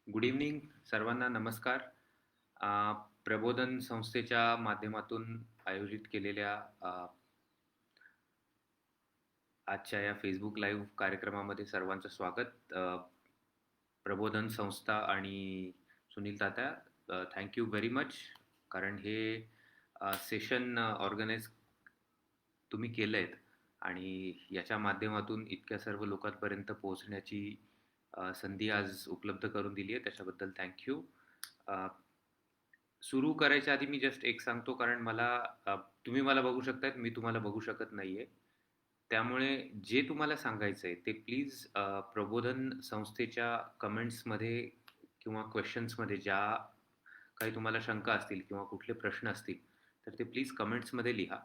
Good evening सर्वांना नमस्कार. अ, प्रबोधन संस्थेच्या माध्यमातून आयोजित केलेल्या आजच्या या फेसबुक लाईव्ह कार्यक्रमामध्ये सर्वांचं स्वागत. प्रबोधन संस्था आणि सुनील तात्या, थँक यू व्हेरी मच, कारण हे सेशन ऑर्गनाईज तुम्ही केलं आहेत आणि याच्या माध्यमातून इतक्या सर्व लोकांपर्यंत पोहोचण्याची संधी आज उपलब्ध करून दिली आहे. त्याच्याबद्दल थँक्यू. सुरू करायच्या आधी मी जस्ट एक सांगतो, कारण तुम्ही मला बघू शकतायत, मी तुम्हाला बघू शकत नाहीये. त्यामुळे जे तुम्हाला सांगायचं आहे ते प्लीज प्रबोधन संस्थेच्या कमेंट्समध्ये किंवा क्वेश्चन्समध्ये ज्या काही तुम्हाला शंका असतील किंवा कुठले प्रश्न असतील तर ते प्लीज कमेंट्समध्ये लिहा.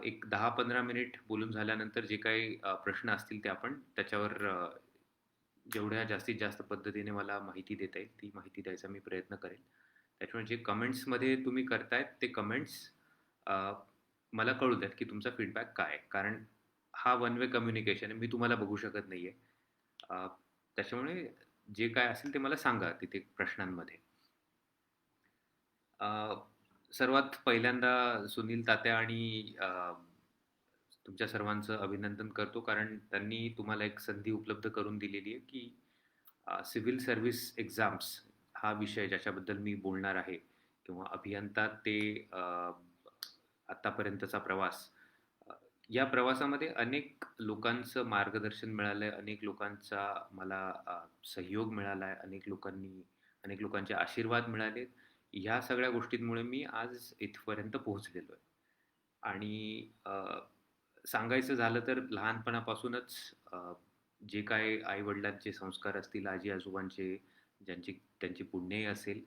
एक 10-15 मिनिट बोलून झाल्यानंतर जे काही प्रश्न असतील ते आपण त्याच्यावर जेवढ्या जास्तीत जास्त पद्धतीने मला माहिती देता येईल ती माहिती द्यायचा मी प्रयत्न करेल. त्याच्यामुळे जे कमेंट्समध्ये तुम्ही करतायत ते कमेंट्स मला कळू द्यात की तुमचा फीडबॅक काय आहे, कारण हा वन वे कम्युनिकेशन आहे. मी तुम्हाला बघू शकत नाहीये. त्याच्यामुळे जे काय असेल ते मला सांगा तिथे प्रश्नांमध्ये. सर्वात पहिल्यांदा सुनील तात्या आणि तुमच्या सर्वांचं अभिनंदन करतो, कारण त्यांनी तुम्हाला एक संधी उपलब्ध करून दिलेली आहे की सिव्हिल सर्व्हिस एक्झाम्स हा विषय ज्याच्याबद्दल मी बोलणार आहे किंवा अभियंता ते आतापर्यंतचा प्रवास, या प्रवासामध्ये अनेक लोकांचं मार्गदर्शन मिळालंय, अनेक लोकांचा मला सहयोग मिळालाय, अनेक लोकांचे आशीर्वाद मिळालेत. ह्या सगळ्या गोष्टींमुळे मी आज इथपर्यंत पोहोचलेलो आहे. आणि सांगायचं झालं तर लहानपणापासूनच जे काय आई-वडिलांचे संस्कार असतील, आजी-आजोबांचे, त्यांची पुण्याई असेल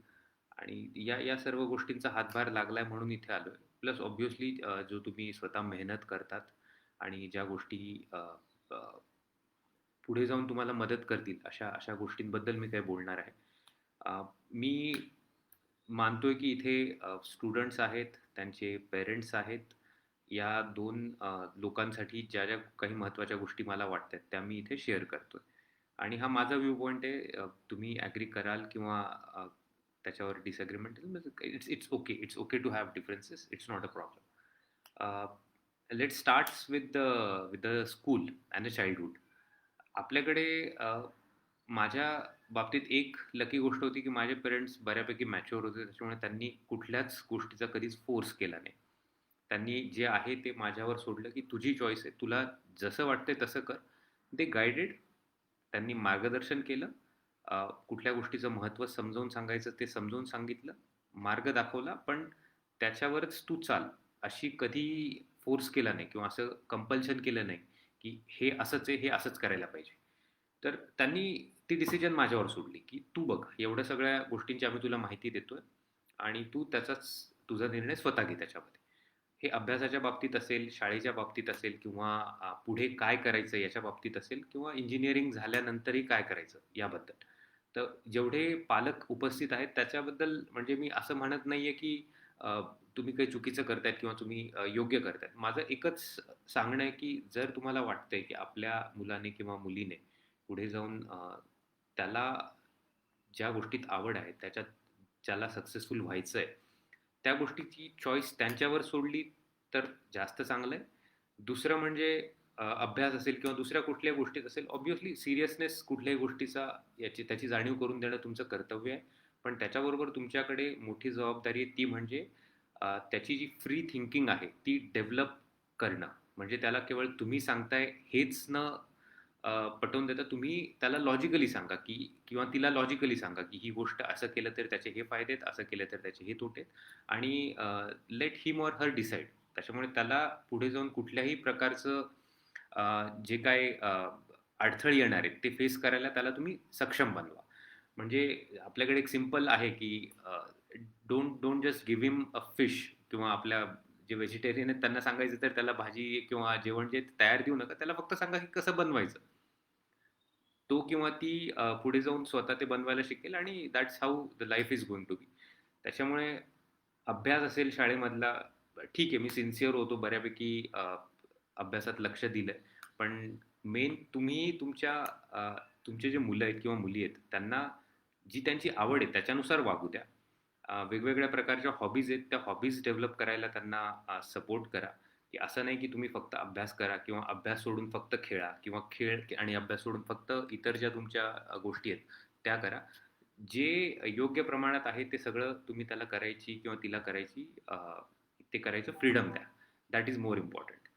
आणि या सर्व गोष्टींचा हातभार लागलाय म्हणून इथे आलोय. प्लस ऑब्व्हियसली जो तुम्ही स्वतः मेहनत करतात आणि ज्या गोष्टी अ, अ, पुढे जाऊन तुम्हाला मदत करतील अशा अशा गोष्टींबद्दल मी काही बोलणार आहे. मी मानतोय की इथे स्टुडंट्स आहेत, त्यांचे पेरेंट्स आहेत. या 2 लोकांसाठी ज्या ज्या काही महत्त्वाच्या गोष्टी मला वाटतात त्या मी इथे शेअर करतोय. आणि हा माझा व्ह्यू पॉइंट आहे. तुम्ही ॲग्री कराल किंवा त्याच्यावर disagreement it's it's okay. It's okay to have differences. It's not a problem. Let's starts with the school and the childhood. आपल्याकडे माझ्या बाबतीत एक लकी गोष्ट होती की माझे पेरेंट्स बऱ्यापैकी मॅच्युअर होते. त्याच्यामुळे त्यांनी कुठल्याच गोष्टीचा कधीच फोर्स केला नाही. त्यांनी जे आहे ते माझ्यावर सोडलं की तुझी चॉईस आहे. तुला जसं वाटतंय तसं कर. दे गाईडेड. त्यांनी मार्गदर्शन केलं. कुठल्या गोष्टीचं महत्त्व समजावून सांगायचं ते समजावून सांगितलं. मार्ग दाखवला, पण त्याच्यावरच तू चाल अशी कधी फोर्स केला नाही किंवा असं कंपल्शन केलं नाही की हे असंच आहे, हे असंच करायला पाहिजे. तर त्यांनी ती डिसिजन माझ्यावर सोडली की तू बघ, एवढ्या सगळ्या गोष्टींची आम्ही तुला माहिती देतोय आणि तू तुझा निर्णय स्वतः घे त्याच्यामध्ये. हे अभ्यासाच्या बाबतीत असेल, शाळेच्या बाबतीत असेल किंवा पुढे काय करायचं याच्या बाबतीत असेल किंवा इंजिनिअरिंग झाल्यानंतरही काय करायचं याबद्दल. तर जेवढे पालक उपस्थित आहेत त्याच्याबद्दल म्हणजे मी असं म्हणत नाहीये की तुम्ही काही चुकीचं करतायत किंवा तुम्ही योग्य करतायत. माझं एकच सांगणं आहे की जर तुम्हाला वाटतंय की आपल्या मुलाने किंवा मुलीने पुढे जाऊन त्याला ज्या गोष्टीत आवड आहे, त्याच्यात ज्याला सक्सेसफुल व्हायचंय, त्या गोष्टीची चॉईस त्यांच्यावर सोडली तर जास्त चांगलं आहे. दुसरं म्हणजे अभ्यास असेल किंवा दुसऱ्या कुठल्याही गोष्टीत असेल, ऑब्व्हियसली सीरियसनेस कुठल्याही गोष्टीचा त्याची जाणीव करून देणं तुमचं कर्तव्य आहे. पण त्याच्याबरोबर तुमच्याकडे मोठी जबाबदारी आहे, ती म्हणजे त्याची जी फ्री थिंकिंग आहे ती डेव्हलप करणं. म्हणजे त्याला केवळ तुम्ही सांगताय हेच न पटवून देता तुम्ही त्याला लॉजिकली सांगा की किंवा तिला लॉजिकली सांगा की ही गोष्ट असं केलं तर त्याचे हे फायदे आहेत, असं केलं तर त्याचे हे तोटे आहेत आणि late him or her decide. त्याच्यामुळे त्याला पुढे जाऊन कुठल्याही प्रकारचं जे काय अडथळे येणार आहेत ते फेस करायला त्याला तुम्ही सक्षम बनवा. म्हणजे आपल्याकडे एक सिंपल आहे की don't don't just give him a fish, किंवा आपल्या जे व्हेजिटेरियन आहेत त्यांना सांगायचं तर त्याला भाजी किंवा जेवण जे तयार देऊ नका, त्याला फक्त सांगा की कसं बनवायचं. तो किंवा ती पुढे जाऊन स्वतः ते बनवायला शिकेल आणि that's how the life is going to be. त्याच्यामुळे अभ्यास असेल शाळेमधला, ठीक आहे, मी सिन्सिअर होतो बऱ्यापैकी, अभ्यासात लक्ष दिलंय. पण मेन तुम्ही तुमचे जे मुलं आहेत किंवा मुली आहेत त्यांना जी त्यांची आवड आहे त्याच्यानुसार वागू द्या. वेगवेगळ्या प्रकारच्या हॉबीज आहेत, त्या हॉबीज डेव्हलप करायला त्यांना सपोर्ट करा, की असं नाही की तुम्ही फक्त अभ्यास करा किंवा अभ्यास सोडून फक्त खेळा किंवा खेळ आणि अभ्यास सोडून फक्त इतर ज्या तुमच्या गोष्टी आहेत त्या करा. जे योग्य प्रमाणात आहे ते सगळं तुम्ही त्याला करायची किंवा तिला करायची ते करायचं फ्रीडम द्या. That is more important.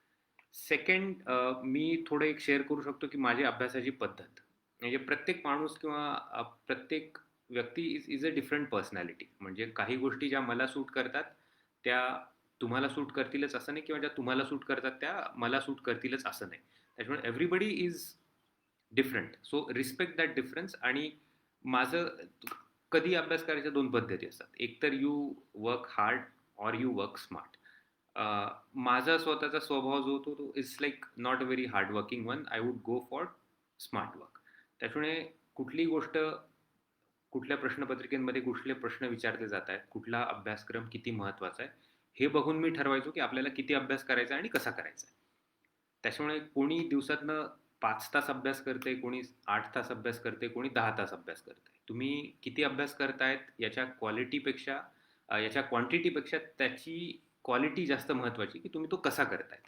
Second, मी थोडं एक शेअर करू शकतो की माझी अभ्यासाची पद्धत. म्हणजे प्रत्येक माणूस किंवा प्रत्येक व्यक्ती इज अ डिफरंट पर्सनॅलिटी. म्हणजे काही गोष्टी ज्या मला सूट करतात त्या तुम्हाला सूट करतीलच असं नाही, किंवा ज्या तुम्हाला सूट करतात त्या मला सूट करतीलच असं नाही. त्याच्यामुळे everybody is different. So respect that difference. आणि माझं कधी अभ्यास करायच्या दोन पद्धती असतात. एक तर you work hard or you work smart. माझा स्वतःचा स्वभाव जो होतो तो is like not a very hard working one. I would go for smart work. त्याच्यामुळे कुठली गोष्ट, कुठल्या प्रश्नपत्रिकेमध्ये कुठले प्रश्न विचारले जात आहेत, कुठला अभ्यासक्रम किती महत्त्वाचा आहे, हे बघून मी ठरवायचो की आपल्याला किती अभ्यास करायचा आहे आणि कसा करायचा आहे. त्याच्यामुळे कोणी दिवसातनं 5 तास अभ्यास करते, कोणी 8 तास अभ्यास करते, कोणी 10 तास अभ्यास करते. तुम्ही किती अभ्यास करतायत याच्या क्वालिटीपेक्षा, याच्या क्वांटिटीपेक्षा त्याची क्वालिटी जास्त महत्त्वाची, की तुम्ही तो कसा करतायत.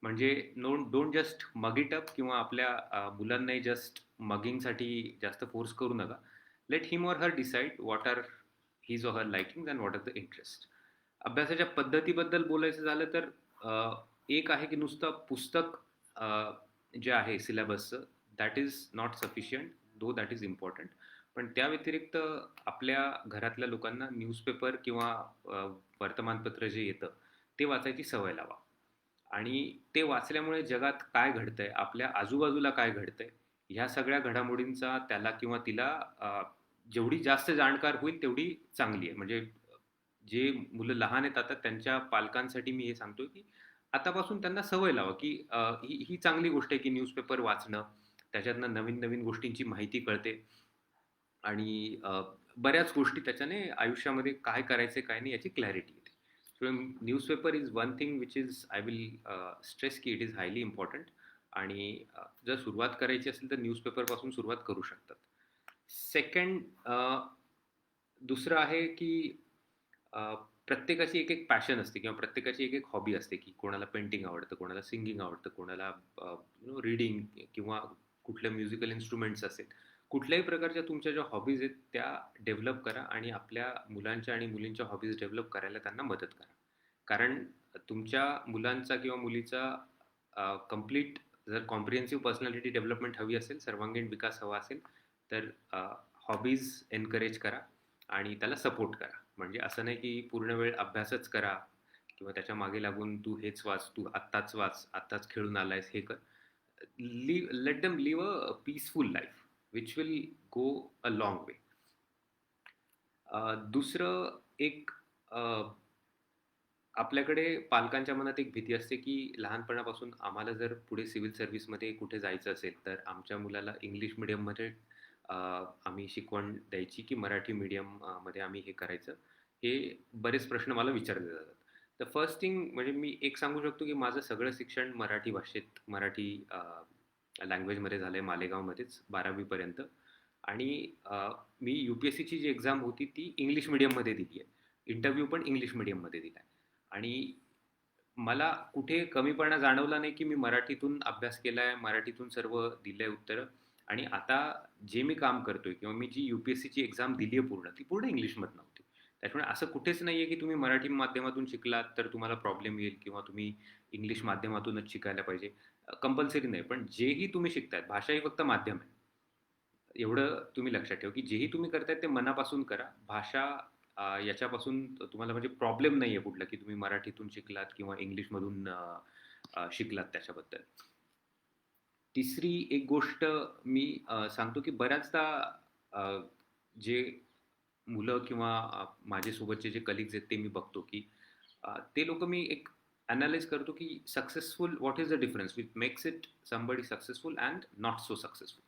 म्हणजे don't just mug it up, किंवा आपल्या मुलांनाही जस्ट मगिंगसाठी जास्त फोर्स करू नका. Let him or her decide what are his or her liking and what are the interest. अभ्यासाच्या पद्धतीबद्दल बोलायचं झालं तर एक आहे की नुसतं पुस्तक जे आहे सिलेबसचं, that is not sufficient, though that is important. पण त्या व्यतिरिक्त आपल्या घरातल्या लोकांना न्यूजपेपर किंवा वर्तमानपत्र जे येतं ते वाचायची सवय लावा. आणि ते वाचल्यामुळे जगात काय घडतंय, आपल्या आजूबाजूला काय घडतंय, ह्या सगळ्या घडामोडींचा त्याला किंवा तिला जेवढी जास्त जाणकार होईल तेवढी चांगली आहे. म्हणजे जे मुलं लहान आहेत आता त्यांच्या पालकांसाठी मी हे सांगतोय की आतापासून त्यांना सवय लावा की ही ही चांगली गोष्ट आहे की न्यूजपेपर वाचणं, त्याच्यातनं नवीन नवीन गोष्टींची माहिती कळते. आणि बऱ्याच गोष्टी त्याच्याने आयुष्यामध्ये काय करायचं काय नाही याची क्लॅरिटी येते. So newspaper is one thing which is I will stress की इट इज हायली इम्पॉर्टंट. आणि जर सुरुवात करायची असेल तर न्यूजपेपरपासून सुरुवात करू शकतात. सेकंड, दुसरं आहे की प्रत्येकाची एक एक पॅशन असते किंवा प्रत्येकाची एक एक हॉबी असते, की कोणाला पेंटिंग आवडतं, कोणाला सिंगिंग आवडतं, कोणाला रीडिंग किंवा कुठल्या म्युझिकल इन्स्ट्रुमेंट्स असेल. कुठल्याही प्रकारच्या तुमच्या ज्या हॉबीज आहेत त्या डेव्हलप करा आणि आपल्या मुलांच्या आणि मुलींच्या हॉबीज डेव्हलप करायला त्यांना मदत करा. कारण तुमच्या मुलांचा किंवा मुलीचा कम्प्लीट जर कॉम्प्रिहेन्सिव्ह पर्सनॅलिटी डेव्हलपमेंट हवी असेल, सर्वांगीण विकास हवा असेल, तर हॉबीज एनकरेज करा आणि त्याला सपोर्ट करा. म्हणजे असं नाही की पूर्ण वेळ अभ्यासच करा किंवा त्याच्या मागे लागून तू हेच वाच, तू आत्ताच वाच, आत्ताच खेळून आलायस, हे कर. Let them live a peaceful life which will go a long way. दुसरं एक, आपल्याकडे पालकांच्या मनात एक भीती असते की लहानपणापासून आम्हाला जर पुढे सिव्हिल सर्व्हिसमध्ये कुठे जायचं असेल तर आमच्या मुलाला इंग्लिश मिडियममध्ये आम्ही शिकवण द्यायची की मराठी मीडियम मध्ये आम्ही हे करायचं. हे बरेच प्रश्न मला विचारले जातात. तर फर्स्ट थिंग म्हणजे मी एक सांगू शकतो की माझं सगळं शिक्षण मराठी भाषेत, मराठी लँग्वेजमध्ये झालं आहे, मालेगावमध्येच 12वी पर्यंत. आणि मी UPSCची जी एक्झाम होती ती इंग्लिश मिडियममध्ये दिली आहे. इंटरव्ह्यू पण इंग्लिश मिडियममध्ये दिला आहे. आणि मला कुठे कमीपणा जाणवला नाही की मी मराठीतून अभ्यास केला आहे, मराठीतून सर्व दिलं आहे उत्तरं. आणि आता जे मी काम करतोय किंवा मी जी UPSCची एक्झाम दिली आहे पूर्ण, ती पूर्ण इंग्लिशमधनं होती. त्याच्यामुळे असं कुठेच नाही आहे की तुम्ही मराठी माध्यमातून शिकलात तर तुम्हाला प्रॉब्लेम येईल किंवा तुम्ही इंग्लिश माध्यमातूनच शिकायला पाहिजे. कंपल्सरी नाही. पण जेही तुम्ही शिकतायत, भाषा ही फक्त माध्यम आहे. एवढं तुम्ही लक्षात ठेवा की जेही तुम्ही करताय ते मनापासून करा. भाषा याच्यापासून तुम्हाला म्हणजे प्रॉब्लेम नाही आहे कुठला की तुम्ही मराठीतून शिकलात किंवा इंग्लिशमधून शिकलात त्याच्याबद्दल. तिसरी एक गोष्ट मी सांगतो की बऱ्याचदा जे मुलं किंवा माझे सोबतचे जे कलिग्स आहेत ते मी बघतो की ते लोक मी एक अनालाइज करतो की successful, what is the difference which makes it somebody successful and not so successful.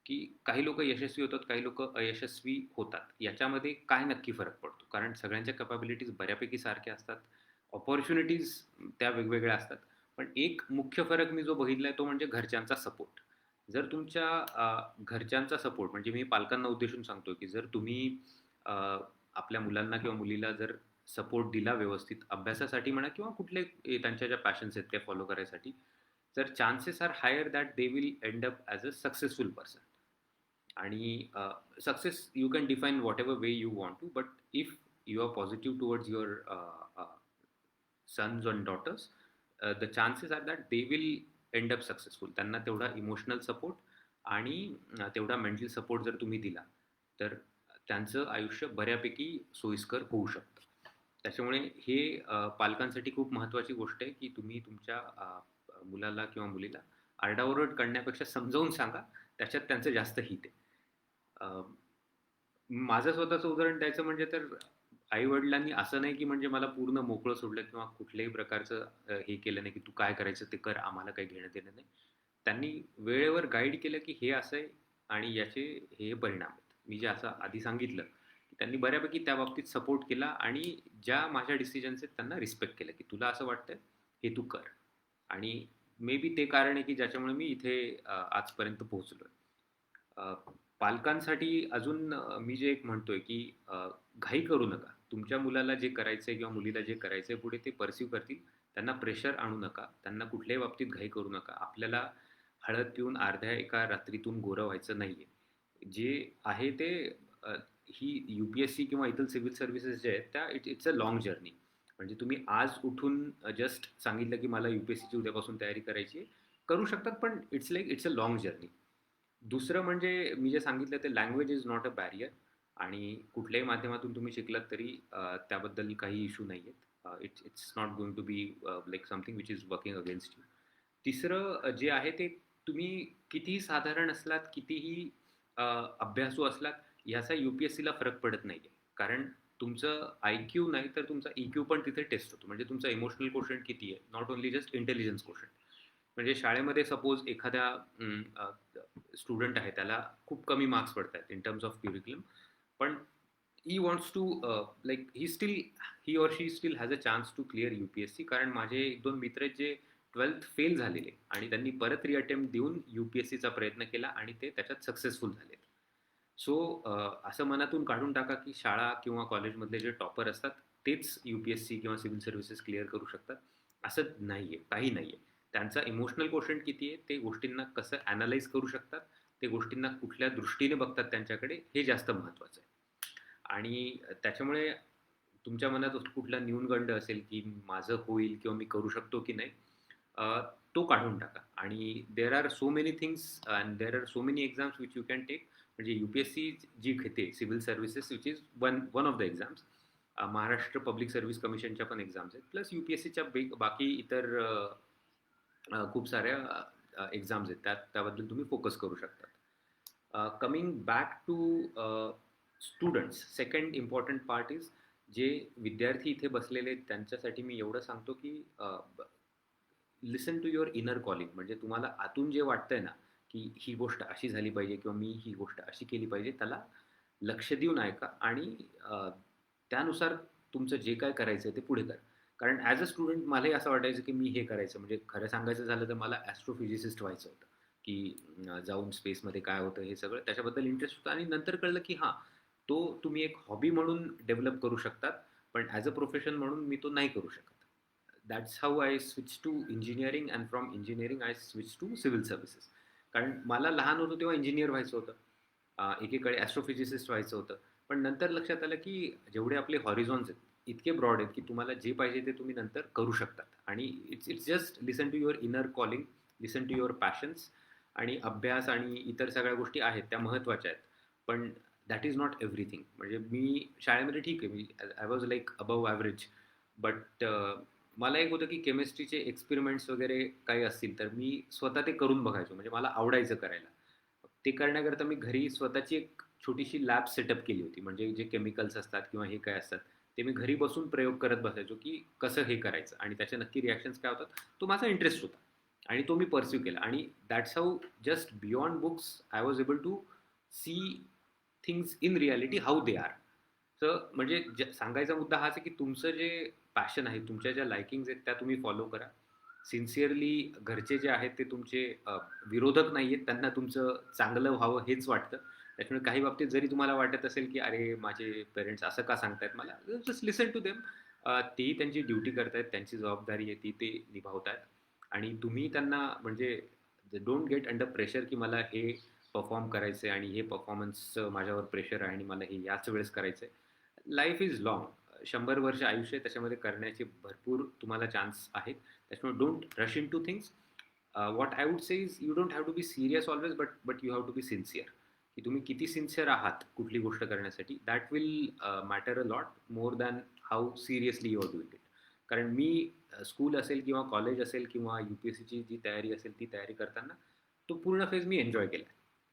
की काही लोक यशस्वी होतात, काही लोक अयशस्वी होतात, याच्यामध्ये काय नक्की फरक पडतो. कारण सगळ्यांच्या कॅपॅबिलिटीज बऱ्यापैकी सारख्या असतात, ऑपॉर्च्युनिटीज त्या वेगवेगळ्या असतात. पण एक मुख्य फरक मी जो बघितलाय तो म्हणजे घरच्यांचा सपोर्ट. जर तुमच्या घरच्यांचा सपोर्ट, म्हणजे मी पालकांना उद्देशून सांगतो, की जर तुम्ही अ, आपल्या मुलांना किंवा मुलीला जर सपोर्ट दिला व्यवस्थित अभ्यासासाठी म्हणा किंवा कुठले त्यांच्या ज्या पॅशन्स आहेत ते फॉलो करायसाठी, तर chances are higher that they will end up as a successful person. आणि success you can define whatever way you want to, but if you are positive towards your sons and daughters, the chances are that they will end up successful. त्यांना तेवढा emotional support आणि तेवढा mental support जर तुम्ही दिला, तर त्यांचं आयुष्य बऱ्यापैकी सोयीस्कर होऊ शकतं. त्याच्यामुळे हे पालकांसाठी खूप महत्त्वाची गोष्ट आहे, की तुम्ही तुमच्या मुलाला किंवा मुलीला आरडाओरड करण्यापेक्षा समजावून सांगा, त्याच्यात त्यांचं जास्त हित आहे. अ, माझं स्वतःचं उदाहरण द्यायचं म्हणजे तर आई-वडिलांनी असं नाही की म्हणजे मला पूर्ण मोकळं सोडलं किंवा कुठल्याही प्रकारचं हे केलं नाही की तू काय करायचं ते कर, आम्हाला काही घेणं-देणं नाही. त्यांनी वेळेवर गाईड केलं की हे असं आहे आणि याचे हे परिणाम आहेत. मी जे असं आधी सांगितलं, की त्यांनी बऱ्यापैकी त्या बाबतीत सपोर्ट केला आणि ज्या माझ्या डिसिजन्स आहेत त्यांना रिस्पेक्ट केलं, की तुला असं वाटतंय, हे तू कर. आणि मे बी ते कारण आहे की ज्याच्यामुळे मी इथे आजपर्यंत पोहोचलोय. अ, पालकांसाठी अजून मी जे एक म्हणतोय, की घाई करू नका. तुमच्या मुलाला जे करायचंय किंवा मुलीला जे करायचंय पुढे ते पर्सीव्ह करतील. त्यांना प्रेशर आणू नका. त्यांना कुठल्याही बाबतीत घाई करू नका. आपल्याला हळद पिऊन अर्ध्या एका रात्रीतून गोरं व्हायचं नाहीये. जे आहे ते अ, ही यू-पी-एस-सी किंवा इतर सिव्हिल सर्व्हिसेस जे आहेत त्या इट्स अ लाँग जर्नी. म्हणजे तुम्ही आज उठून जस्ट सांगितलं, की मला यू-पी-एस-सीची उद्यापासून तयारी करायची आहे. करू शकतात, पण इट्स अ लाँग जर्नी. दुसरं म्हणजे मी जे सांगितलं ते language is not a barrier आणि कुठल्याही माध्यमातून तुम्ही शिकलात तरी त्याबद्दल काही इश्यू नाही आहेत. It's not going to be like something which is working against you. तिसरं जे आहे ते तुम्ही कितीही साधारण असलात, कितीही अभ्यासू असलात, याचा यू-पी-एस-सीला फरक पडत नाही आहे. कारण तुमचं आय-क्यू नाही तर तुमचा ई-क्यू पण तिथे टेस्ट होतो. म्हणजे तुमचा इमोशनल कोशंट किती आहे, not only just intelligence quotient. म्हणजे शाळेमध्ये सपोज एखाद्या स्टुडंट आहे त्याला खूप कमी मार्क्स पडतात इन टर्म्स ऑफ क्युरिक्युलम, पण he wants to like he or she still has a chance to clear UPSC. कारण माझे एक दोन मित्र आहेत जे 12th फेल झालेले आणि त्यांनी परत रिअटेम्प्ट देऊन यूपीएससीचा प्रयत्न केला आणि ते त्याच्यात सक्सेसफुल झाले. सो असं मनातून काढून टाका की शाळा किंवा कॉलेजमधले जे टॉपर असतात तेच यूपीएससी किंवा सिव्हिल सर्व्हिसेस क्लिअर करू शकतात, असं नाहीये, काही नाहीये. त्यांचा इमोशनल कोशंट किती आहे, ते गोष्टींना कसं ॲनालाइज करू शकतात, ते गोष्टींना कुठल्या दृष्टीने बघतात त्यांच्याकडे, हे जास्त महत्त्वाचं आहे. आणि त्याच्यामुळे तुमच्या मनात कुठला न्यूनगंड असेल की माझं होईल किंवा मी करू शकतो की नाही, तो काढून टाका. आणि there are so many things and there are so many exams which you can take. म्हणजे यूपीएससी जी घेते civil services which is one one of the exams. Maharashtra public service कमिशनच्या पण एक्झाम्स आहेत, प्लस यूपीएससीच्या बाकी इतर खूप साऱ्या एक्झाम्स आहेत, त्याबद्दल तुम्ही फोकस करू शकता. Coming back to students, second important part is जे विद्यार्थी इथे बसलेले आहेत त्यांच्यासाठी मी एवढं सांगतो की लिसन टू युअर इनर कॉलिंग. म्हणजे तुम्हाला आतून जे वाटतंय ना की ही गोष्ट अशी झाली पाहिजे किंवा मी ही गोष्ट अशी केली पाहिजे, त्याला लक्ष देऊन ऐका आणि त्यानुसार तुमचं जे काय करायचं ते पुढे करा. कारण ॲज अ स्टुडंट मलाही असं वाटायचं की मी हे करायचं, म्हणजे खरं सांगायचं झालं तर मला ॲस्ट्रोफिजिसिस्ट व्हायचं होतं, की जाऊन स्पेसमध्ये काय होतं हे सगळं त्याच्याबद्दल इंटरेस्ट होता. आणि नंतर कळलं की हां, तो तुम्ही एक हॉबी म्हणून डेव्हलप करू शकतात, पण ॲज अ प्रोफेशन म्हणून मी तो नाही करू शकत. That's how I switch to engineering and from engineering I switch to civil services. कारण मला लहान होतो तेव्हा इंजिनियर व्हायचं होतं, एकीकडे ॲस्ट्रोफिजिसिस्ट व्हायचं होतं. पण नंतर लक्षात आलं की जेवढे आपले हॉरिझॉन्स आहेत इतके ब्रॉड आहेत की तुम्हाला जे पाहिजे ते तुम्ही नंतर करू शकतात. आणि it's it's just listen to your inner calling, listen to your passions. आणि अभ्यास आणि इतर सगळ्या गोष्टी आहेत त्या महत्त्वाच्या आहेत, पण दॅट इज नॉट एव्हरीथिंग. म्हणजे मी शाळेमध्ये ठीक आहे, मी I was like above average, but मला एक होतं की केमिस्ट्रीचे एक्सपेरिमेंट्स वगैरे काही असतील तर मी स्वतः ते करून बघायचो. म्हणजे मला आवडायचं करायला. ते करण्याकरता मी घरी स्वतःची एक छोटीशी लॅब सेटअप केली होती. म्हणजे जे केमिकल्स असतात किंवा हे काय असतात ते मी घरी बसून प्रयोग करत बसायचो की कसं हे करायचं आणि त्याच्या नक्की रिॲक्शन्स काय होतात. तो माझा इंटरेस्ट होता आणि तो मी परस्यू केला. आणि that's how just beyond books I was able to see things in reality how they are. तर म्हणजे सांगायचा मुद्दा हाच आहे की तुमचं जे पॅशन आहे, तुमच्या ज्या लायकिंग्स आहेत त्या तुम्ही फॉलो करा. सिन्सिअरली घरचे जे आहेत ते तुमचे विरोधक नाही आहेत, त्यांना तुमचं चांगलं व्हावं हेच वाटतं. त्याच्यामुळे काही बाबतीत जरी तुम्हाला वाटत असेल, की "अरे, माझे पेरेंट्स असं का सांगतायत मला?" Just listen to them. तेही त्यांची ड्युटी करतायत, त्यांची जबाबदारी आहे ती ते निभावतायत आणि तुम्ही त्यांना म्हणजे डोंट गेट अंडर प्रेशर, की मला हे परफॉर्म करायचं आहे आणि हे परफॉर्मन्सचं माझ्यावर प्रेशर आहे आणि मला हे याच वेळेस करायचं आहे. Life is long. 100 वर्ष आयुष्य आहे, त्याच्यामध्ये करण्याचे भरपूर तुम्हाला चान्स आहेत. त्याच्यामुळे don't rush into things. What I would say is you don't have to be serious always, but you have to be sincere. की तुम्ही किती सिन्सिअर आहात कुठली गोष्ट करण्यासाठी, that will matter a lot more than how seriously you are doing it. कारण मी school असेल किंवा कॉलेज असेल किंवा UPSCची जी तयारी असेल ती तयारी करताना तो पूर्ण फेज मी एन्जॉय केला.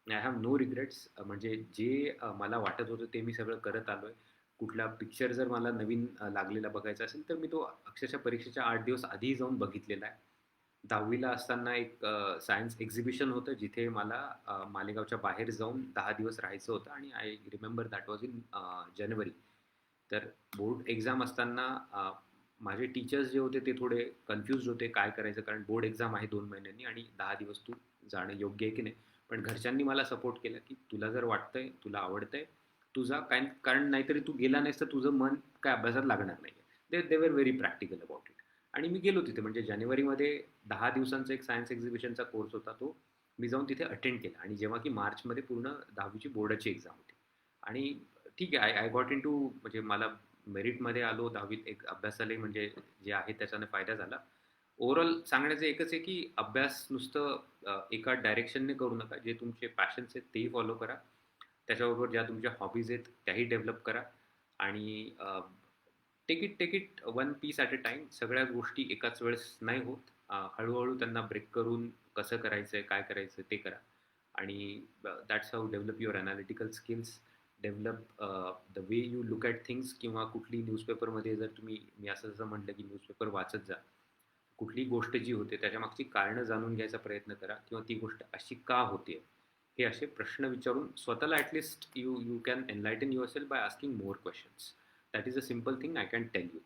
I have no regrets. म्हणजे जे मला वाटत होतं ते मी सगळं करत आलोय. कुठला पिक्चर जर मला नवीन लागलेला बघायचा असेल तर मी तो अक्षरशः परीक्षेच्या 8 दिवस आधी जाऊन बघितलेला आहे. 10वी असताना एक सायन्स एक्झिबिशन होतं जिथे मला मालेगावच्या बाहेर जाऊन 10 दिवस राहायचं होतं आणि I remember that was in January. तर बोर्ड एक्झाम असताना माझे टीचर्स जे होते ते थोडे कन्फ्युज होते काय करायचं, कारण बोर्ड एक्झाम आहे 2 महिन्यांनी आणि 10 दिवस तू जाणं योग्य आहे की नाही. पण घरच्यांनी मला सपोर्ट केला की तुला जर वाटतंय, तुला आवडतंय, तुझा काय, कारण नाहीतरी तू गेला नाहीस तर तुझं मन काय अभ्यासात लागणार नाही. दे वर व्हेरी प्रॅक्टिकल अबाउट इट. आणि मी गेलो तिथे, म्हणजे जानेवारीमध्ये 10 दिवसांचा एक सायन्स एक्झिबिशनचा कोर्स होता, तो मी जाऊन तिथे अटेंड केला. आणि जेव्हा की मार्चमध्ये पूर्ण 10वीची बोर्डाची एक्झाम होती आणि ठीक आहे, आय गॉट इन टू, म्हणजे मला मेरिटमध्ये आलो 10वीत, एक अभ्यासालाही म्हणजे जे आहे त्याच्याने फायदा झाला. ओव्हरऑल सांगण्याचं एकच आहे की अभ्यास नुसतं एका डायरेक्शनने करू नका. जे तुमचे पॅशन्स आहेत तेही फॉलो करा. त्याच्याबरोबर ज्या तुमच्या हॉबीज आहेत त्याही डेव्हलप करा आणि take it one piece at a time. सगळ्या गोष्टी एकाच वेळेस नाही होत. हळूहळू त्यांना ब्रेक करून कसं करायचं, काय करायचं ते करा. आणि that's how develop your analytical skills, develop the way you look at things. किंवा कुठली न्यूजपेपरमध्ये जर तुम्ही, मी असं जसं म्हटलं की न्यूजपेपर वाचत जा, कुठली गोष्ट जी होते त्याच्यामागची कारणं जाणून घ्यायचा प्रयत्न करा किंवा ती गोष्ट अशी का होते, हे असे प्रश्न विचारून स्वतःला at least you you can enlighten yourself by asking more questions. That is a simple thing I can tell you.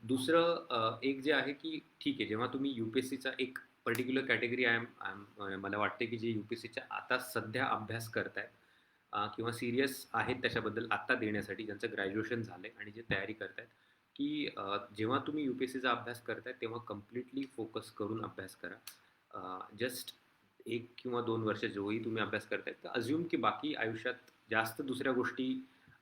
दुसरं एक जे आहे की ठीक आहे, जेव्हा तुम्ही UPSCचा एक पर्टिक्युलर कॅटेगरी मला वाटते की जे UPSCच्या आता सध्या अभ्यास करतायत किंवा सिरियस आहेत त्याच्याबद्दल आत्ता देण्यासाठी, ज्यांचं ग्रॅज्युएशन झालंय आणि जे तयारी करतायत, की जेव्हा तुम्ही UPSCचा अभ्यास करताय तेव्हा कम्प्लिटली फोकस करून अभ्यास करा. जस्ट 1 किंवा 2 वर्ष जोही तुम्ही अभ्यास करतायत, तर अज्युम की बाकी आयुष्यात जास्त दुसऱ्या गोष्टी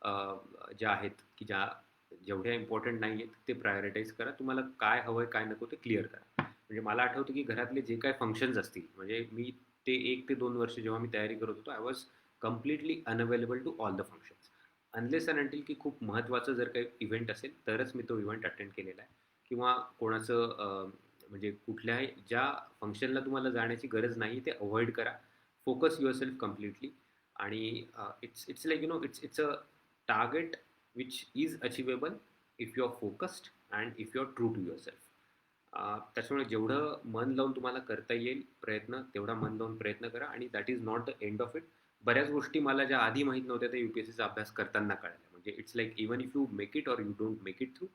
ज्या आहेत की जेवढ्या इम्पॉर्टंट नाही आहेत ते प्रायोरिटाईज करा. तुम्हाला काय हवंय काय नको ते क्लिअर करा. म्हणजे मला आठवतं की घरातले जे काय फंक्शन्स असतील, म्हणजे मी ते 1 ते 2 वर्ष जेव्हा मी तयारी करत होतो, I was completely unavailable to all the functions. Unless and until की खूप महत्त्वाचं जर काही इव्हेंट असेल तरच मी तो इव्हेंट अटेंड केलेला आहे. किंवा कोणाचं म्हणजे कुठल्याही ज्या फंक्शनला तुम्हाला जाण्याची गरज नाही ते अवॉइड करा. Focus yourself completely. आणि it's like it's a target which is achievable if you are focused and if you are true to yourself. त्याच्यामुळे जेवढं मन लावून तुम्हाला करता येईल प्रयत्न, तेवढा मन लावून प्रयत्न करा. आणि that is not the end of it. बऱ्याच गोष्टी मला ज्या आधी माहीत नव्हत्या त्या UPSCचा अभ्यास करताना कळल्या. म्हणजे it's like even if you make it or you don't make it through,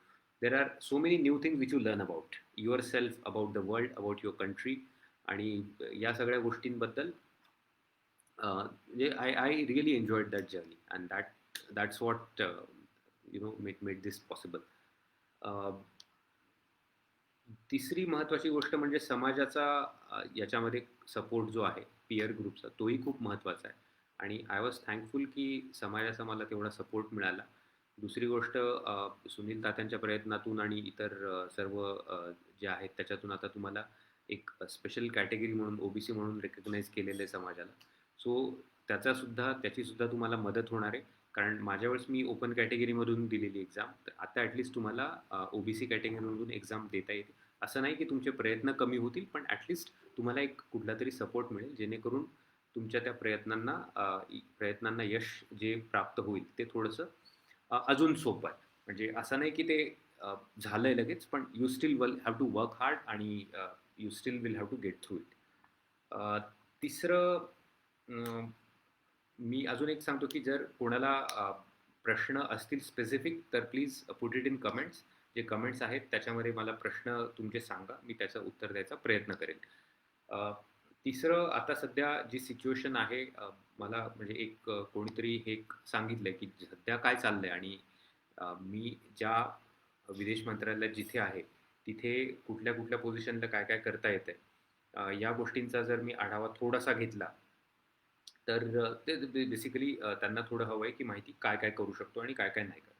there are so many new things which you learn about your self, about the world, about your country. आणि या सगळ्या गोष्टींबद्दल म्हणजे I really enjoyed that journey and that's what made this possible. तिसरी महत्त्वाची गोष्ट म्हणजे समाजाचा याच्यामध्ये सपोर्ट जो आहे, पीअर ग्रुपचा, तोही खूप महत्त्वाचा आहे. आणि आय वॉज थँकफुल की समाजाचा मला तेवढा सपोर्ट मिळाला. दुसरी गोष्ट, सुनील तात्यांच्या प्रयत्नातून आणि इतर सर्व जे आहेत त्याच्यातून आता तुम्हाला एक स्पेशल कॅटेगरी म्हणून OBC म्हणून रेकग्नाइज केलेलं आहे समाजाला. सो त्याची सुद्धा तुम्हाला मदत होणार आहे. कारण माझ्या वेळेस मी ओपन कॅटेगरीमधून दिलेली एक्झाम, तर आता ॲटलिस्ट तुम्हाला OBC कॅटेगरीमधून एक्झाम देता येईल. असं नाही की तुमचे प्रयत्न कमी होतील, पण ॲटलिस्ट तुम्हाला एक कुठला तरी सपोर्ट मिळेल जेणेकरून तुमच्या त्या प्रयत्नांना यश जे प्राप्त होईल ते थोडंसं अजून सोपं आहे. म्हणजे असं नाही की ते झालंय लगेच, पण you still will have to work hard आणि you still will have to get through it. तिसरं, मी अजून एक सांगतो की जर कोणाला प्रश्न असतील स्पेसिफिक तर please put it in comments. जे कमेंट्स आहेत त्याच्यामध्ये मला प्रश्न तुमचे सांगा, मी त्याचं उत्तर द्यायचा प्रयत्न करेन. तिसरं आता सध्या जी सिच्युएशन आहे, मला म्हणजे कोणीतरी हे सांगितलंय की सध्या काय चाललंय आणि मी ज्या विदेश मंत्रालयात जिथे आहे तिथे कुठल्या कुठल्या पोझिशनला काय काय करता येतंय, या गोष्टींचा जर मी आढावा थोडासा घेतला तर ते बेसिकली त्यांना थोडं हवंय की माहिती काय काय करू शकतो आणि काय काय नाही करत.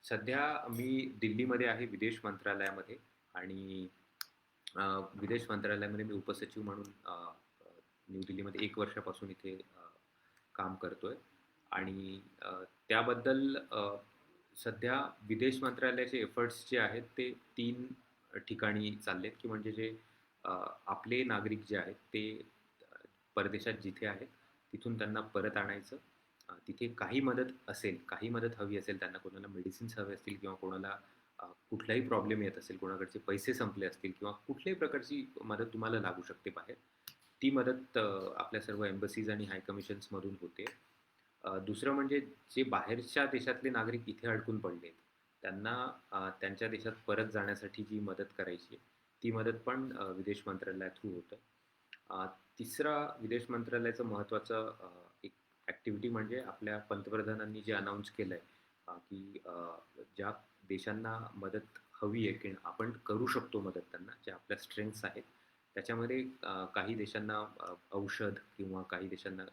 सध्या मी दिल्लीमध्ये आहे विदेश मंत्रालयामध्ये आणि अ, विदेश मंत्रालयामध्ये मी उपसचिव म्हणून न्यू दिल्लीमध्ये 1 वर्षापासून इथे काम करतोय आणि त्याबद्दल सध्या विदेश मंत्रालयाचे एफर्ट्स जे आहेत ते 3 ठिकाणी चाललेत, की म्हणजे जे अ, आपले नागरिक जे आहेत ते अ, परदेशात जिथे आहेत तिथून त्यांना परत आणायचं. तिथे काही मदत असेल, काही मदत हवी असेल त्यांना, कोणाला मेडिसिन्स हवे असतील किंवा कोणाला कुठलाही प्रॉब्लेम येत असेल, कोणाकडचे पैसे संपले असतील किंवा कुठल्याही प्रकारची मदत तुम्हाला लागू शकते बाहेर, ती मदत आपल्या सर्व एम्बसीज आणि हाय कमिशन्समधून होते. दुसरं म्हणजे जे बाहेरच्या देशातले नागरिक इथे अडकून पडले त्यांना त्यांच्या देशात परत जाण्यासाठी जी मदत करायची आहे, ती मदत पण विदेश मंत्रालया थ्रू होतं. अ, तिसरा विदेश मंत्रालयाचं महत्त्वाचं एक ॲक्टिव्हिटी म्हणजे आपल्या पंतप्रधानांनी जे अनाउन्स केलंय, की ज्या देशांना मदत हवी आहे की आपण करू शकतो मदत त्यांना, ज्या आपल्या स्ट्रेंथ्स आहेत त्याच्यामध्ये काही देशांना औषध किंवा काही देशांना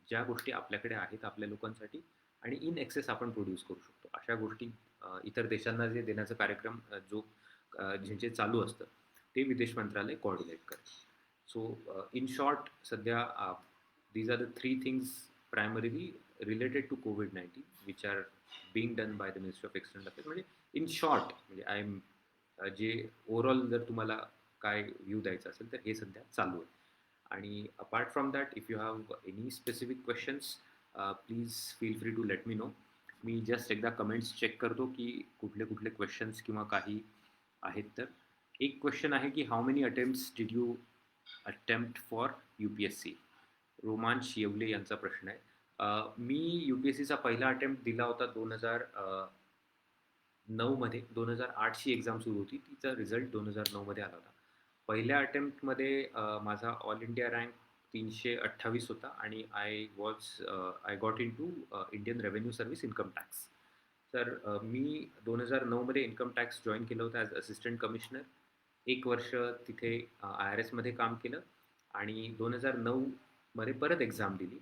ज्या गोष्टी आपल्याकडे आहेत आपल्या लोकांसाठी आणि इन एक्सेस आपण प्रोड्यूस करू शकतो अशा गोष्टी इतर देशांना जे देण्याचा कार्यक्रम ज्यांचे चालू असतं ते विदेश मंत्रालय कोऑर्डिनेट करतं. सो इन शॉर्ट सध्या these are the three things primarily related to COVID-19 which are being done by the Ministry of External Affairs. म्हणजे इन शॉर्ट म्हणजे आय एम जे ओव्हरऑल जर तुम्हाला काय व्ह्यू द्यायचा असेल तर हे सध्या चालू आहे. आणि apart from that if you have any specific questions please feel free to let me know. मी जस्ट एकदा कमेंट्स चेक करतो की कुठले कुठले क्वेश्चन्स किंवा काही आहेत. तर एक क्वेश्चन आहे की how many attempts did you attempt for UPSC. रोमांच येवले यांचा प्रश्न आहे. मी UPSCचा पहिला अटेम्प्ट दिला होता 2009 मध्ये. 2008ची एक्झाम सुरू होती, तिचा रिझल्ट 2009 मध्ये आला होता. पहिल्या अटेम्प्टमध्ये माझा ऑल इंडिया रँक 328 होता आणि I got into Indian Revenue Service income tax. तर मी 2009 मध्ये इन्कम टॅक्स जॉईन केलं होतं ॲज असिस्टंट कमिशनर. 1 वर्ष तिथे IRS मध्ये काम केलं आणि 2009 मध्ये परत एक्झाम दिली.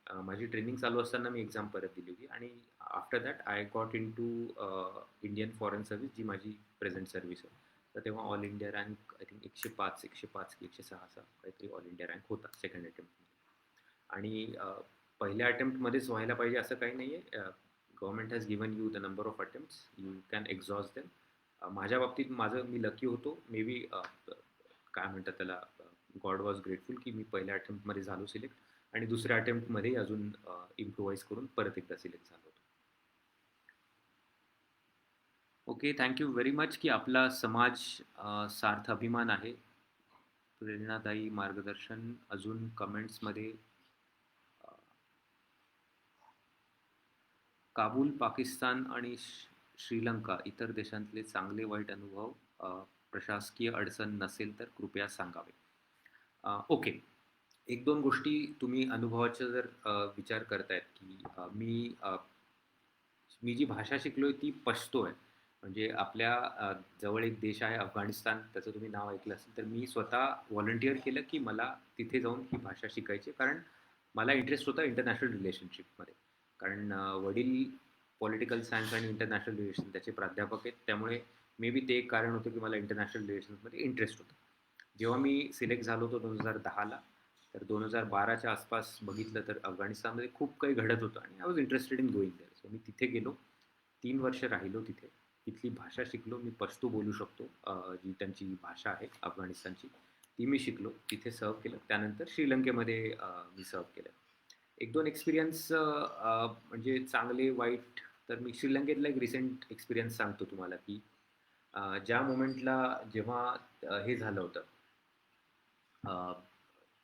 माझी ट्रेनिंग चालू असताना मी एक्झाम परत दिली होती आणि after that I got into Indian foreign service, जी माझी प्रेझेंट सर्व्हिस आहे. तर तेव्हा all India rank I think 105 की 106 असा काहीतरी ऑल इंडिया रँक होता सेकंड अटेम्प्टमध्ये. आणि पहिल्या अटेम्प्टमध्येच व्हायला पाहिजे असं काही नाही आहे. Government has given you the number of attempts, you can exhaust them. माझ्या बाबतीत मी लकी होतो मे बी. काय म्हणतात त्याला, गॉड वॉज ग्रेटफुल की मी पहिल्या अटेम्प्टमध्ये झालो सिलेक्ट आणि दुसऱ्या अटेम्प्टमध्ये अजून इम्प्रोवाइज करून परत एकदा सिलेक्ट झालो होतो. ओके, थँक्यू व्हेरी मच की आपला समाज सार्थ अभिमान आहे. प्रेरणादायी मार्गदर्शन. अजून कमेंट्समध्ये काबूल, पाकिस्तान आणि श्रीलंका इतर देशांतले चांगले वाईट अनुभव, प्रशासकीय अडचण नसेल तर कृपया सांगावे. ओके, एक दोन गोष्टी तुम्ही अनुभवाचा जर विचार करतायत की मी जी भाषा शिकलोय ती पश्तो आहे. म्हणजे आपल्या जवळ एक देश आहे अफगाणिस्तान, त्याचं तुम्ही नाव ऐकलं असेल. तर मी स्वतः व्हॉलंटिअर केलं की मला तिथे जाऊन ही भाषा शिकायची, कारण मला इंटरेस्ट होता इंटरनॅशनल रिलेशनशिपमध्ये. कारण वडील पॉलिटिकल सायन्स आणि इंटरनॅशनल रिलेशन त्याचे प्राध्यापक आहेत, त्यामुळे मे बी ते एक कारण होतं की मला इंटरनॅशनल रिलेशन्समध्ये इंटरेस्ट होता. जेव्हा मी सिलेक्ट झालो होतो 2010ला, तर 2012च्या आसपास बघितलं तर अफगाणिस्तानमध्ये खूप काही घडत होतं आणि I was interested in going there. So मी तिथे गेलो, 3 वर्ष राहिलो तिथे. तिथली भाषा शिकलो. मी पश्तो बोलू शकतो, जी त्यांची भाषा आहे अफगाणिस्तानची, ती मी शिकलो. तिथे सर्व केलं. त्यानंतर श्रीलंकेमध्ये मी सर्व केलं. एक दोन एक्सपिरियन्स म्हणजे चांगले वाईट. तर मी श्रीलंकेतला एक रिसेंट एक्सपिरियन्स सांगतो तुम्हाला की ज्या मोमेंटला जेव्हा हे झालं होतं,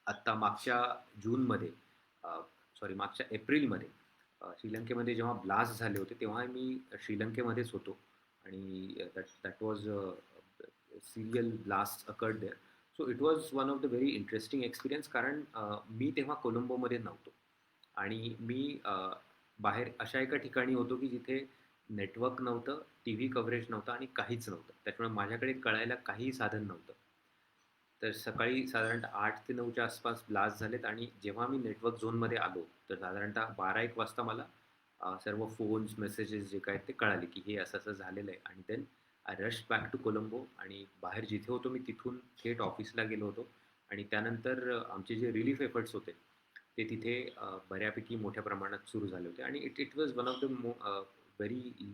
आत्ता मागच्या जूनमध्ये, सॉरी मागच्या एप्रिलमध्ये श्रीलंकेमध्ये जेव्हा ब्लास्ट झाले होते तेव्हा मी श्रीलंकेमध्येच होतो आणि that was a serial blast occurred there. So it was one of the very interesting experience, कारण मी तेव्हा कोलंबोमध्ये नव्हतो आणि मी बाहेर अशा एका ठिकाणी होतो की जिथे नेटवर्क नव्हतं, टीव्ही कव्हरेज नव्हतं आणि काहीच नव्हतं. त्याच्यामुळे माझ्याकडे कळायला काहीही साधन नव्हतं. तर सकाळी साधारणतः 8 ते 9च्या आसपास ब्लास्ट झालेत आणि जेव्हा मी नेटवर्क झोनमध्ये आलो, तर साधारणतः 12-1 वाजता मला सर्व फोन्स, मेसेजेस जे काय ते कळाले, की हे असं-असं झालेलं आहे. आणि then I rush back to Colombo आणि बाहेर जिथे होतो मी तिथून थेट ऑफिसला गेलो होतो आणि त्यानंतर आमचे जे रिलीफ एफर्ट्स होते, ते तिथे बऱ्यापैकी मोठ्या प्रमाणात सुरू झाले होते आणि it it was one of the very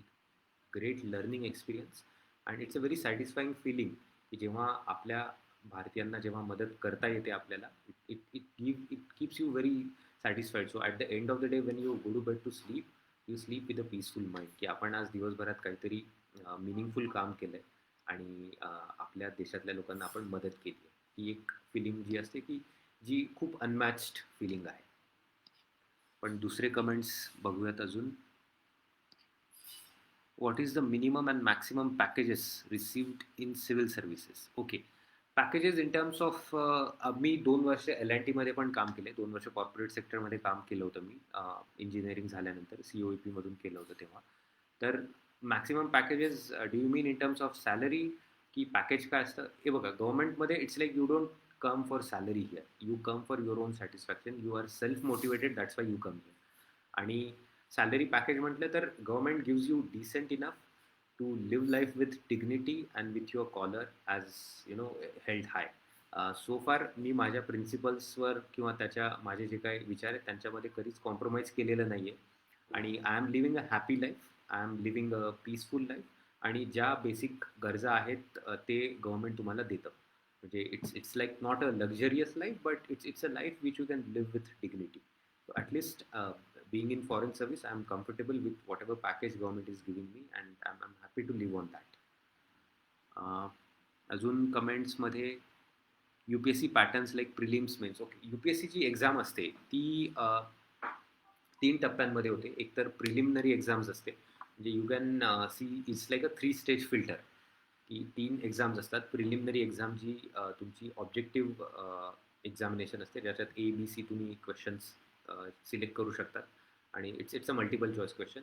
great learning experience and it's a very satisfying feeling की जेव्हा आपल्या भारतीयांना जेव्हा मदत करता येते आपल्याला, it keeps you very satisfied. So at the end of the day when you go to bed to sleep, you sleep with a peaceful mind, की आपण आज दिवसभरात काहीतरी मिनिंगफुल काम केलंय आणि आपल्या देशातल्या लोकांना आपण मदत केली आहे. ही एक फिलिंग जी असते की जी खूप अनमॅच्ड फिलिंग आहे. पण दुसरे कमेंट्स बघूयात अजून. What is the minimum and maximum packages received in civil services? Okay. Packages in terms of me 2 वर्ष L&T मध्ये पण काम केले. 2 वर्ष कॉर्पोरेट सेक्टरमध्ये काम केलं होतं मी इंजिनिअरिंग झाल्यानंतर COEP मधून केलं होतं तेव्हा. तर maximum packages do you mean in terms of salary की पॅकेज काय असतं? हे बघा, गव्हर्नमेंटमध्ये it's like you don't come for salary here, you come for your own satisfaction, you are self motivated, that's why you come here. आणि salary package म्हटलं तर government gives you decent enough to live life with dignity and with your collar as you know held high. So far मी माझ्या प्रिन्सिपल्सवर किंवा माझे जे काही विचार आहेत त्यांच्यामध्ये कधीच कॉम्प्रोमाइज केलेलं नाही आहे आणि I am living a happy life, I am living a peaceful life आणि ज्या बेसिक गरजा आहेत ते गव्हर्नमेंट तुम्हाला देतं. म्हणजे it's like not a luxurious life, but it's a life which you can live with dignity. So at least being in foreign service, I'm comfortable with whatever package government is giving me, and I'm happy to live on that. Uh, अजून कमेंट्समध्ये UPSC patterns like prelims mains. Okay, UPSCची exam असते ती 3 टप्प्यांमध्ये होते. एक तर preliminary exams असते, म्हणजे you can see it's like a 3 stage filter, की 3 एक्झाम्स असतात. प्रिलिमिनरी एक्झाम जी तुमची ऑब्जेक्टिव्ह एक्झामिनेशन असते, ज्याच्यात ABC तुम्ही क्वेश्चन्स सिलेक्ट करू शकतात आणि it's a multiple choice question.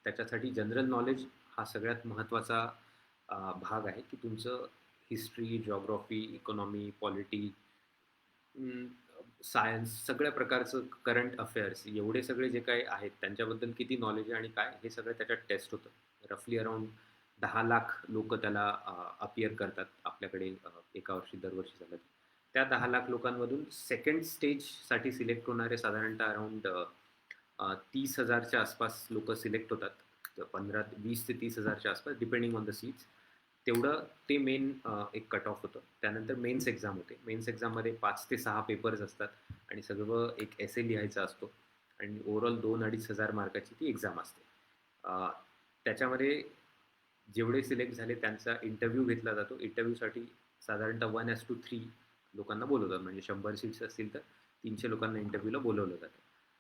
त्याच्यासाठी जनरल नॉलेज हा सगळ्यात महत्त्वाचा भाग आहे, की तुमचं history, geography, economy, polity, science, सगळ्या प्रकारचं करंट अफेअर्स, एवढे सगळे जे काही आहेत त्यांच्याबद्दल किती नॉलेज आहे आणि काय, हे सगळं त्याच्यात टेस्ट होतं. रफली अराउंड 10 लाख लोक त्याला अपियर करतात आपल्याकडे एका वर्षी, दरवर्षी झालं. त्या 10 लाख लोकांमधून सेकंड स्टेजसाठी सिलेक्ट होणारे साधारणतः अराउंड 30,000च्या आसपास लोक सिलेक्ट होतात. 20 ते 30,000च्या आसपास, डिपेंडिंग ऑन द सीट्स. तेवढं ते मेन एक कट ऑफ होतं. त्यानंतर मेन्स एक्झाम होते. मेन्स एक्झाममध्ये 5 ते 6 पेपर्स असतात आणि सगळं एक एसे लिहायचा असतो आणि ओव्हरऑल 2-2,500 मार्काची ती एक्झाम असते. त्याच्यामध्ये जेवढे सिलेक्ट झाले त्यांचा इंटरव्ह्यू घेतला जातो. इंटरव्ह्यूसाठी साधारणतः 1:3 लोकांना बोलवतात, म्हणजे 100 सीट्स असतील तर 300 लोकांना इंटरव्ह्यूला बोलवलं जातं.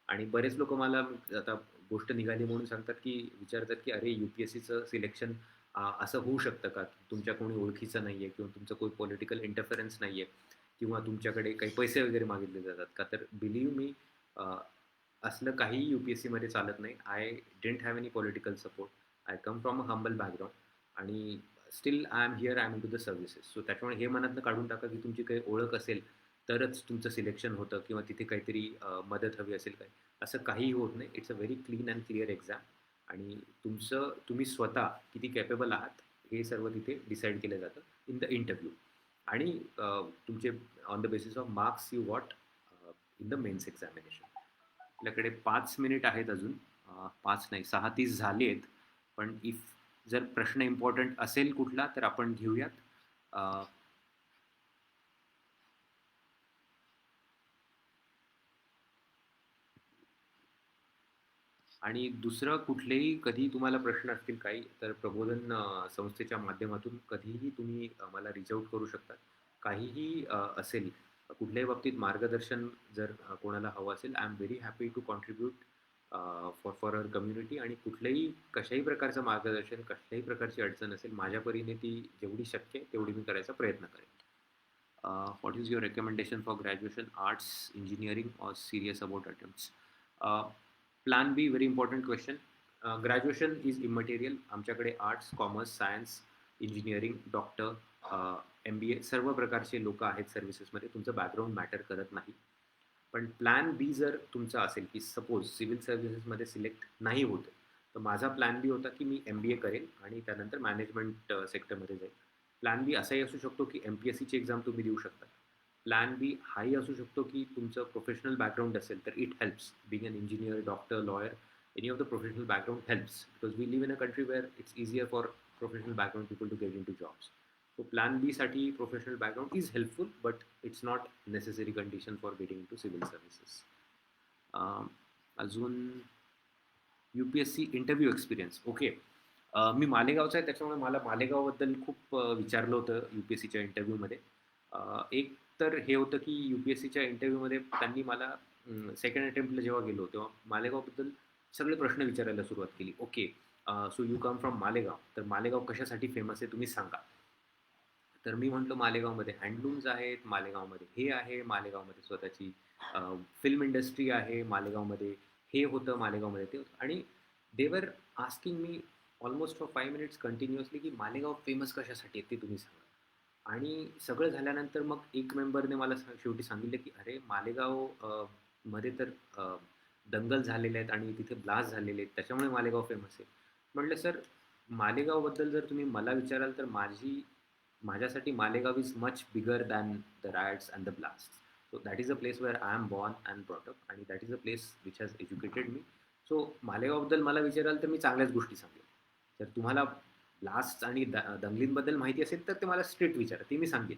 आणि बरेच लोक मला आता गोष्ट निघाली म्हणून सांगतात, की विचारतात की अरे UPSCचं सिलेक्शन असं होऊ शकतं का? तुमच्या कोणी ओळखीचं नाही आहे किंवा तुमचं कोणी पॉलिटिकल इंटरफरन्स नाही आहे किंवा तुमच्याकडे काही पैसे वगैरे मागितले जातात का? तर बिलीव्ह मी, असलं काहीही UPSCमध्ये चालत नाही. I didn't have any political support. I come from a humble background आणि still I am here, I am into the services. So त्याच्यामुळे हे मनातनं काढून टाका की तुमची काही ओळख असेल तरच तुमचं सिलेक्शन होतं किंवा तिथे काहीतरी मदत हवी असेल काय, असं काहीही होत नाही. It's a very clean and clear exam आणि तुम्ही स्वतः किती कॅपेबल आहात हे सर्व तिथे डिसाईड केलं जातं इन द इंटरव्ह्यू. आणि तुमचे on the basis of marks you what in the mains examination. आपल्याकडे 5 मिनिट आहेत अजून. 5 नाही, 6:30 झाले आहेत. पण जर प्रश्न इम्पॉर्टंट असेल कुठला तर आपण घेऊयात. आणि दुसरं कुठलेही कधी तुम्हाला प्रश्न असतील काही, तर प्रबोधन संस्थेच्या माध्यमातून कधीही तुम्ही मला रीच आउट करू शकता. काहीही असेल, कुठल्याही बाबतीत मार्गदर्शन जर कोणाला हवं असेल, I am very happy to contribute for our community, आणि कुठलंही कशाही प्रकारचं मार्गदर्शन, कसल्याही प्रकारची अडचण असेल, माझ्या परीने ती जेवढी शक्य आहे तेवढी मी करायचा प्रयत्न करेन. What is your recommendation for graduation, arts, engineering, or serious about attempts? Plan B, very important question. Graduation is immaterial. आमच्याकडे arts, commerce, science, engineering, doctor, MBA सर्व प्रकारचे लोक आहेत सर्व्हिसेसमध्ये. तुमचं बॅकग्राऊंड मॅटर करत नाही. पण प्लॅन बी जर तुमचा असेल की सपोज सिव्हिल सर्व्हिसेसमध्ये सिलेक्ट नाही होत, तर माझा प्लॅन बी होता की मी MBA करेन आणि त्यानंतर मॅनेजमेंट सेक्टरमध्ये जाईल. प्लॅन बी असाही असू शकतो की MPSCची एक्झाम तुम्ही देऊ शकता. प्लॅन बी हाही असू शकतो की तुमचं प्रोफेशनल बॅकग्राऊंड असेल तर it helps being an engineer, doctor, lawyer. Any of the professional background helps because we live in a country where it's easier for professional background people to get into jobs. So plan B साठी professional background is helpful, but it's not necessary condition for getting to civil services. अजून UPSC interview experience. Okay. मी मालेगावचा आहे, त्याच्यामुळे मला मालेगावबद्दल खूप विचारलं होतं UPSCच्या इंटरव्ह्यूमध्ये. एक तर हे होतं की UPSCच्या इंटरव्ह्यूमध्ये त्यांनी मला सेकंड अटेम्प्टला जेव्हा गेलो तेव्हा मालेगावबद्दल सगळे प्रश्न विचारायला सुरुवात केली. Okay, so you come from Malegaon, तर मालेगाव कशासाठी फेमस आहे तुम्ही सांगा. तर मी म्हटलं मालेगावमध्ये हँडलूम्स आहेत, मालेगावमध्ये हे आहे, मालेगावमध्ये स्वतःची फिल्म इंडस्ट्री आहे, मालेगावमध्ये हे होतं, मालेगावमध्ये ते होतं. आणि they were asking me almost for 5 minutes continuously की मालेगाव फेमस कशासाठी आहे ते तुम्ही सांगा. आणि सगळं झाल्यानंतर मग एक मेंबरने मला शेवटी सांगितलं की अरे मालेगाव मध्ये तर दंगल झालेले आहेत आणि तिथे ब्लास्ट झालेले आहेत, त्याच्यामुळे मालेगाव फेमस आहे. म्हटलं सर, मालेगावबद्दल जर तुम्ही मला विचाराल तर माझ्यासाठी Malegaon is much bigger than the riots and the blast. So that is a place where I am born and brought up, आणि that is a place which has educated me. So मालेगावबद्दल मला विचाराल तर मी चांगल्याच गोष्टी सांगेन. जर तुम्हाला ब्लास्ट आणि दंगलींबद्दल माहिती असेल तर ते मला स्ट्रेट विचारा, ती मी सांगेन.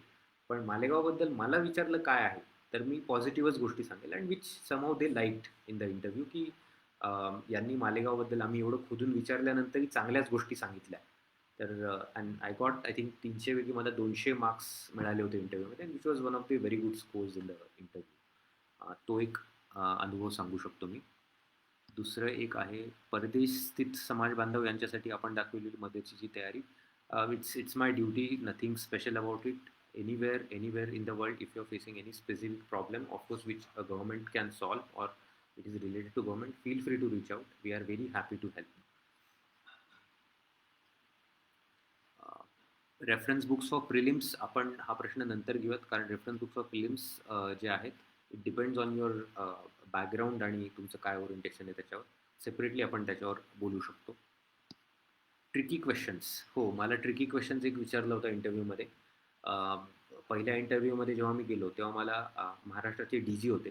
पण मालेगावबद्दल मला विचारलं काय आहे, तर मी पॉझिटिव्हच गोष्टी सांगेल. And which somehow they liked in the interview की यांनी मालेगावबद्दल आम्ही एवढं खोदून विचारल्यानंतरही चांगल्याच गोष्टी सांगितल्या. तर and I got I think 300 पैकी मला 200 मार्क्स मिळाले होते इंटरव्ह्यूमध्ये, which was one of the very good scores in the interview. तो एक अनुभव सांगू शकतो मी. दुसरं एक आहे परदेश स्थित समाज बांधव यांच्यासाठी आपण दाखवलेली मदतीची जी तयारी. It's my duty, nothing special about it. Anywhere in the world, if you're facing any specific problem, of course, which a government can solve or it is related to government, feel free to reach out. We are very happy to help. Reference books for prelims, आपण हा प्रश्न नंतर घेऊयात, कारण reference books for prelims जे आहेत it depends on your background आणि तुमचं काय ओरिएंटेशन आहे त्याच्यावर. सेपरेटली आपण त्याच्यावर बोलू शकतो. Tricky questions. हो, मला ट्रिकी क्वेश्चन्स एक विचारलं होतं इंटरव्ह्यूमध्ये. पहिल्या इंटरव्ह्यूमध्ये जेव्हा मी गेलो तेव्हा मला महाराष्ट्राचे DG होते,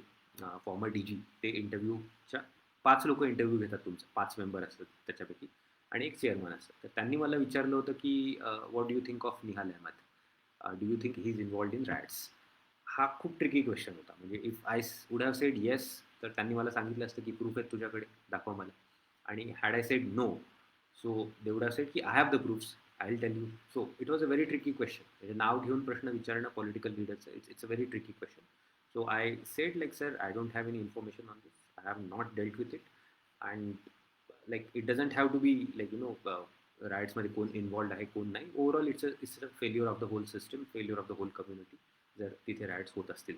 फॉर्मर DG. ते इंटरव्ह्यूच्या 5 लोक इंटरव्ह्यू घेतात तुमचा, 5 मेंबर असतात त्याच्यापैकी, आणि एक चेअरमन असतात. तर त्यांनी मला विचारलं होतं की what do you think of Nihal Ahmad, do you think he is involved in riots. हा खूप ट्रिकी क्वेश्चन होता. म्हणजे if I would have said yes, तर त्यांनी मला सांगितलं असतं की प्रूफ आहेत तुझ्याकडे, दाखवा मला. आणि had I said no, so they would have said की I have the proofs, I will tell you. So it was a very tricky question. म्हणजे नाव घेऊन प्रश्न विचारणं पॉलिटिकल लीडरचं, it's a very tricky question. So I said like sir, I don't have any information on this, I have not dealt with it, and like it doesn't have to be like राईट्समध्ये कोण involved आहे कोण नाही. Overall it's a failure of the whole system, failure of the whole community जर तिथे riots होत असतील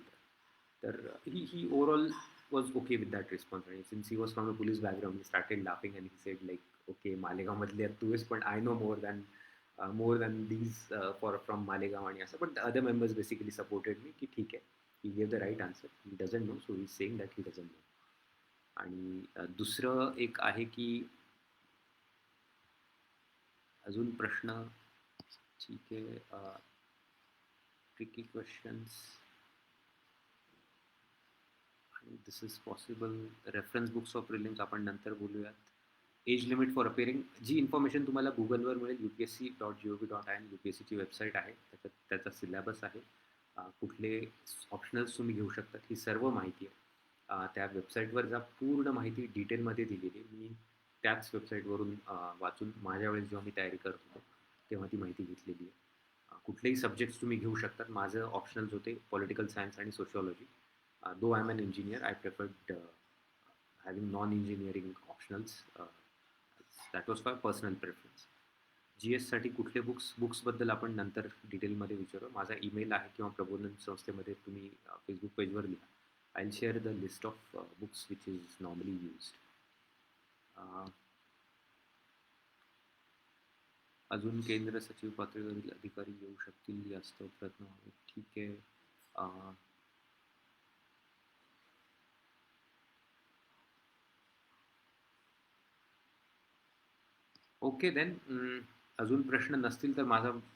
तर. He overall was okay with that response. आणि since he was from a police background, he started laughing and he said like okay, मालेगावमधले तू आहेस, पण I know more than these for from Malegaon आणि असं. पण the other members basically supported me की ठीक आहे, he gave the right answer, he doesn't know, so he saying that he doesn't know. आणि दुसरं एक आहे की अजून प्रश्न, ठीक आहे, ट्रिकी क्वेश्चन्स आणि this is possible. Reference books of prelims आपण नंतर बोलूयात. एज लिमिट फॉर अपेअरिंग, जी इन्फॉर्मेशन तुम्हाला गुगलवर मिळेल, UPSC.gov.in UPSCची वेबसाईट आहे, त्याच्यात त्याचा सिलेबस आहे, कुठले ऑप्शनल्स तुम्ही घेऊ शकतात, ही सर्व माहिती आहे. त्या वेबसाईटवर जा, पूर्ण माहिती डिटेलमध्ये दिलेली आहे. मी त्याच वेबसाईटवरून वाचून माझ्या वेळेस जेव्हा मी तयारी करत होतो तेव्हा ती माहिती घेतलेली आहे. कुठलेही सब्जेक्ट्स तुम्ही घेऊ शकतात. माझं ऑप्शनल्स होते पॉलिटिकल सायन्स आणि sociology. Though I am an engineer, I preferred having non-engineering optionals. That was for personal preference. GS साठी कुठले बुक्सबद्दल आपण नंतर डिटेलमध्ये विचारू. माझा ईमेल आहे किंवा प्रबोधन संस्थेमध्ये तुम्ही फेसबुक पेजवर लिहा. I will share the list of books which is normally used. अजून केंद्र सचिव पातळीवरील अधिकारी येऊ शकतील यास्तव प्रयत्न व्हावे. ठीक आहे. Okay then. अजून प्रश्न नसतील तर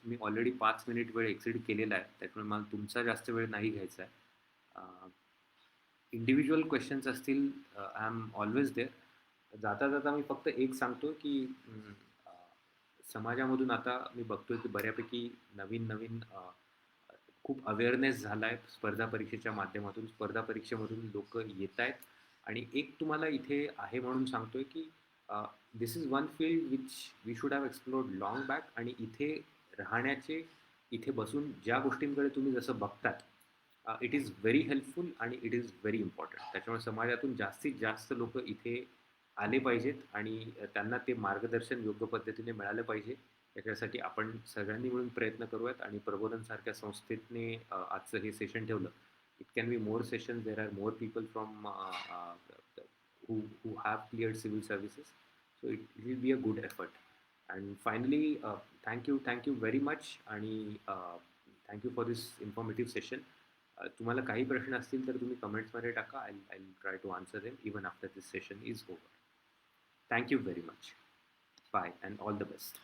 मी ऑलरेडी 5 मिनिट वेळ एक्सिड केलेला आहे, त्यामुळे मला तुमचा जास्त वेळ नाही घ्यायचा आहे. इंडिव्हिज्युअल क्वेश्चन्स असतील, आय एम ऑलवेज देअर. जाता जाता मी फक्त एक सांगतो की समाजामधून आता मी बघतोय की बऱ्यापैकी नवीन नवीन खूप अवेअरनेस झाला आहे स्पर्धा परीक्षेच्या माध्यमातून. स्पर्धा परीक्षेमधून लोक येत आहेत आणि एक तुम्हाला इथे आहे म्हणून सांगतोय की this is one field which we should have explored long back. आणि इथे राहण्याचे, इथे बसून ज्या गोष्टींकडे तुम्ही जसं बघतात, इट इज व्हेरी हेल्पफुल आणि इट इज व्हेरी इम्पॉर्टंट. त्याच्यामुळे समाजातून जास्तीत जास्त लोक इथे आले पाहिजेत आणि त्यांना ते मार्गदर्शन योग्य पद्धतीने मिळालं पाहिजे. त्याच्यासाठी आपण सगळ्यांनी मिळून प्रयत्न करूयात. आणि प्रबोधनसारख्या संस्थेने आजचं हे सेशन ठेवलं. It can be more session. There are more people from who have cleared civil services, so it will be a good effort. And finally, thank you very much. आणि thank you for this informative session. तुम्हाला काही प्रश्न असतील तर तुम्ही कमेंट्समध्ये टाका. I'll try to answer them even after this session is over. Thank you very much. Bye and all the best.